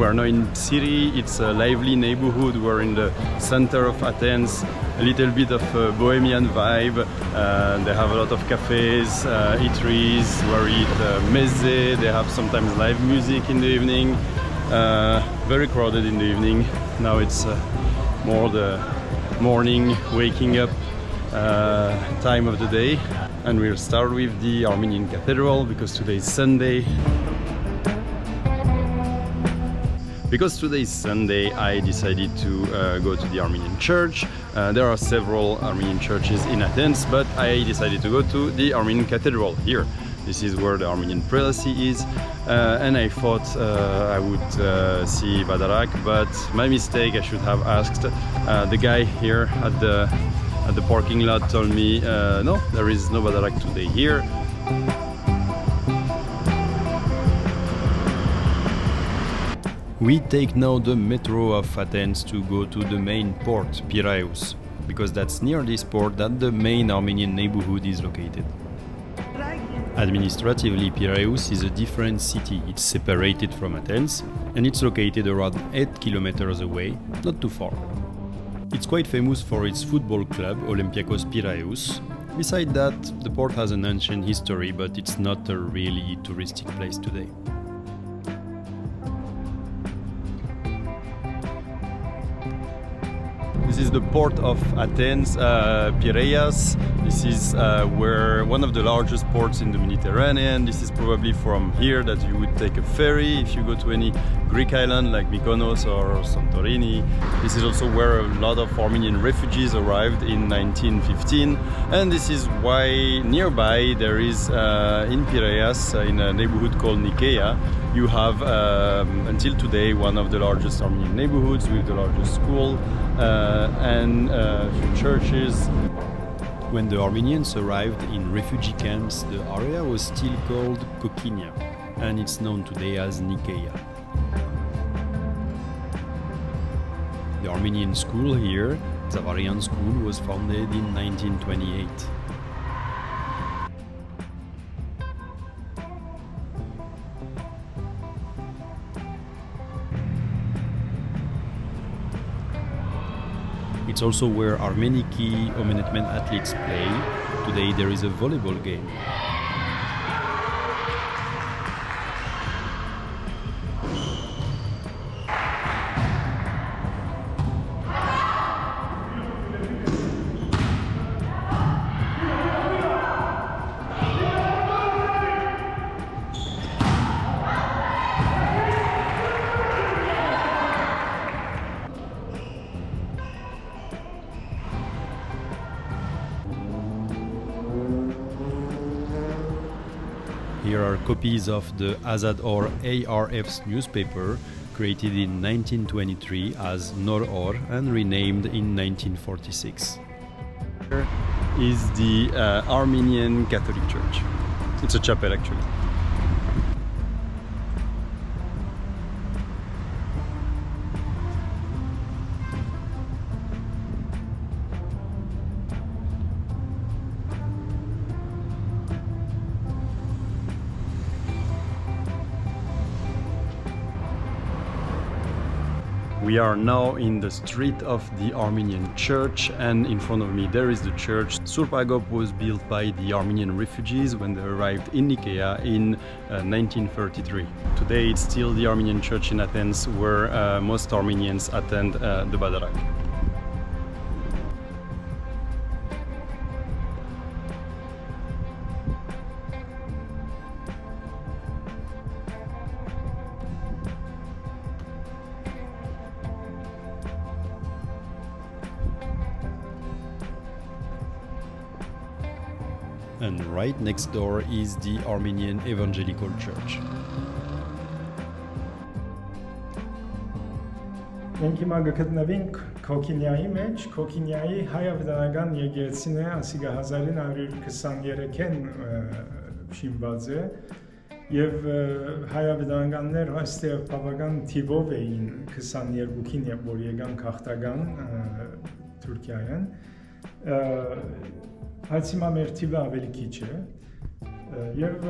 We are now in city. It's a lively neighborhood. We're in the center of Athens. A little bit of a bohemian vibe. They have a lot of cafes, eateries where we eat meze. They have sometimes live music in the evening. Very crowded in the evening. Now it's more the morning, waking up time of the day. And we'll start with the Armenian Cathedral because today is Sunday. Because today is Sunday, I decided to go to the Armenian church. There are several Armenian churches in Athens, but I decided to go to the Armenian Cathedral here. This is where the Armenian prelacy is, and I thought I would see Badarak, but my mistake, I should have asked. The guy here at the parking lot told me, no, there is no Badarak today here. We take now the metro of Athens to go to the main port, Piraeus, because that's near this port that the main Armenian neighborhood is located. Administratively, Piraeus is a different city. It's separated from Athens and it's located around 8 kilometers away, not too far. It's quite famous for its football club, Olympiacos Piraeus. Besides that, the port has an ancient history, but it's not a really touristic place today. This is the port of Athens, Piraeus. This is where one of the largest ports in the Mediterranean. This is probably from here that you would take a ferry if you go to any Greek island like Mykonos or Santorini. This is also where a lot of Armenian refugees arrived in 1915, and this is why nearby there is in Piraeus, in a neighborhood called Nicaea, you have until today one of the largest Armenian neighborhoods with the largest school and a few churches. When the Armenians arrived in refugee camps, the area was still called Kokinia, and it's known today as Nicaea. The Armenian school here, Zavarian School, was founded in 1928. It's also where Armeniki Omenetmen athletes play. Today there is a volleyball game. Here are copies of the Azad Or ARF's newspaper, created in 1923 as Nor Or and renamed in 1946. Here is the Armenian Catholic Church. It's a chapel actually. We are now in the street of the Armenian church, and in front of me there is the church. Surpagop was built by the Armenian refugees when they arrived in Nicaea in 1933. Today it's still the Armenian church in Athens where most Armenians attend the Badarak. And right next door is the Armenian Evangelical Church. Մենք հիմա գտնվենք Քոքինիայի մեջ, Քոքինիայի հայ-ավետարանական եկեղեցին է, ասիկա 1923-ին շինված է, եւ հայ-ավետարանականներ այստեղ բավական թիվով էին 22-ին, որ եկան քաղաքական Թուրքիայեն, բայց հիմա մեր թիվը ավելի քիչ է, Եվ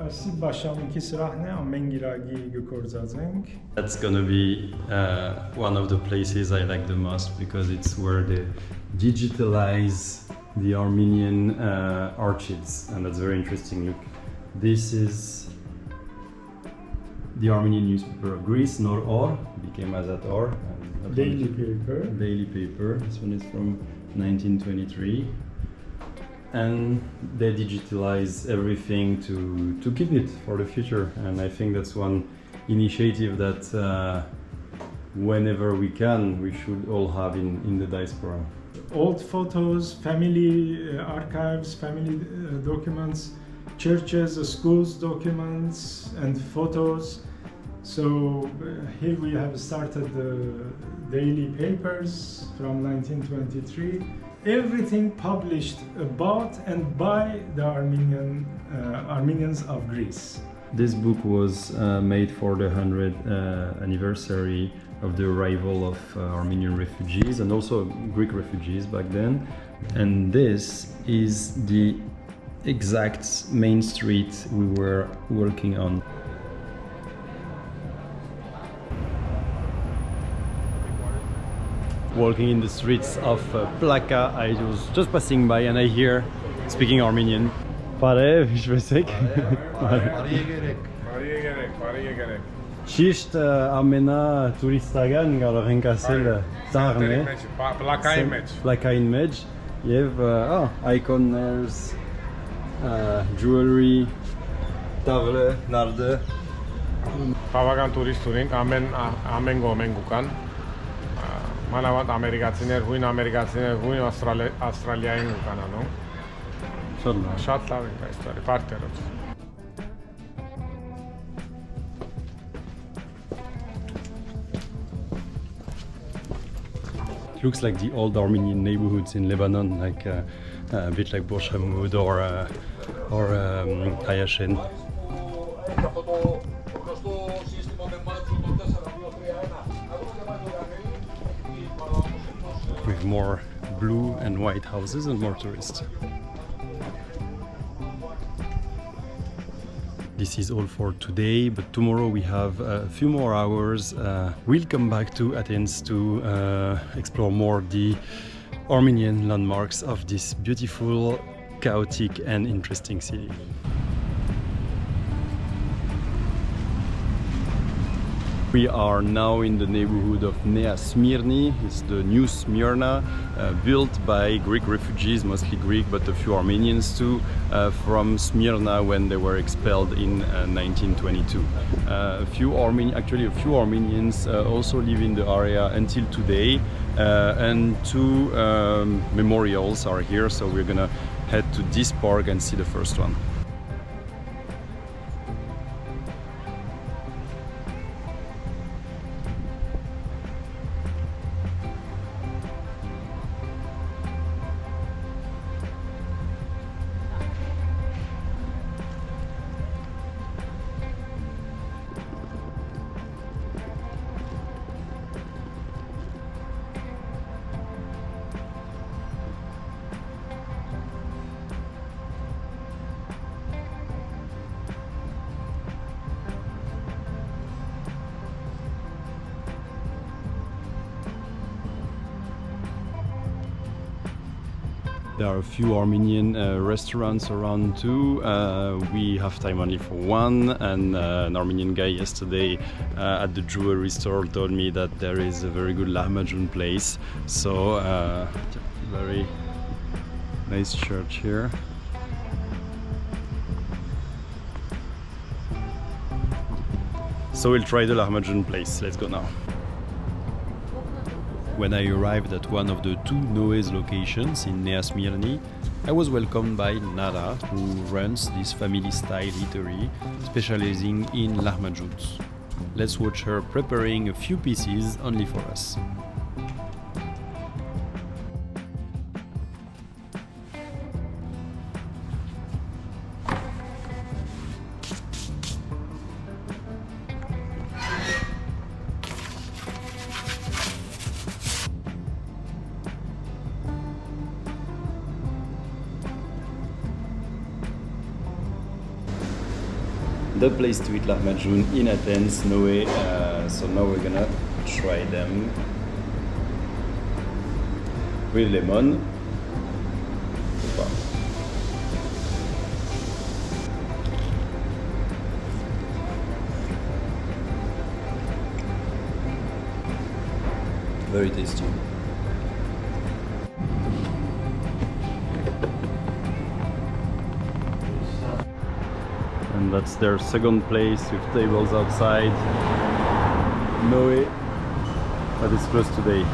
ասի բաշամիքի սրահն է ամեն գիրագի գործած ենք։ That's gonna be one of the places I like the most because it's where they digitalize the Armenian archives, and that's very interesting. Look, this is the Armenian newspaper of Greece, Nor Or, became Azat Or. Daily paper. Daily paper. This one is from 1923. And they digitalize everything to keep it for the future, and I think that's one initiative that whenever we can we should all have in the diaspora. Old photos, family archives, family documents, churches, schools documents and photos. So here we have started the daily papers from 1923. Everything published about and by the Armenians of Greece. This book was made for the 100th anniversary of the arrival of Armenian refugees and also Greek refugees back then. And this is the exact main street we were working on. Walking in the streets of Plaka, I was just passing by and I hear speaking Armenian. Pare, vishvesek. Ճիշտ ամենա տուրիստական կարող ենք ասել ծաղն է Պլակային մեջ եւ icons, jewelry, տավլը, նարդը Բավական տուրիստներ ենք ամեն գոմեն գուկան մանավանդ ամերիկացիներ, հույն ամերիկացիներ, հույն Ավստրալիային գուկանանում շատ լավ ենք այս տարի պարտերով It looks like the old Armenian neighborhoods in Lebanon, like a bit like Borj Hamoud or Hayashin. With more blue and white houses and more tourists. This is all for today, but tomorrow we have a few more hours. We'll come back to Athens to explore more the Armenian landmarks of this beautiful, chaotic and interesting city. We are now in the neighborhood of Nea Smyrni. It's the new Smyrna, built by Greek refugees, mostly Greek, but a few Armenians too, from Smyrna when they were expelled in 1922. A few Armenians also live in the area until today, and two memorials are here, so we're gonna head to this park and see the first one. There are a few Armenian restaurants around too. We have time only for one, and an Armenian guy yesterday at the jewelry store told me that there is a very good lahmacun place. So very nice church here. So we'll try the lahmacun place. Let's go now. When I arrived at one of the two Noes locations in Nea Smyrni, I was welcomed by Nara, who runs this family-style eatery specializing in lahmacuns. Let's watch her preparing a few pieces only for us. the place to eat lahmacun in Athens, Noé. So now we're gonna try them with lemon. Wow. Very tasty. And that's their second place with tables outside. Noé, but it's closed today.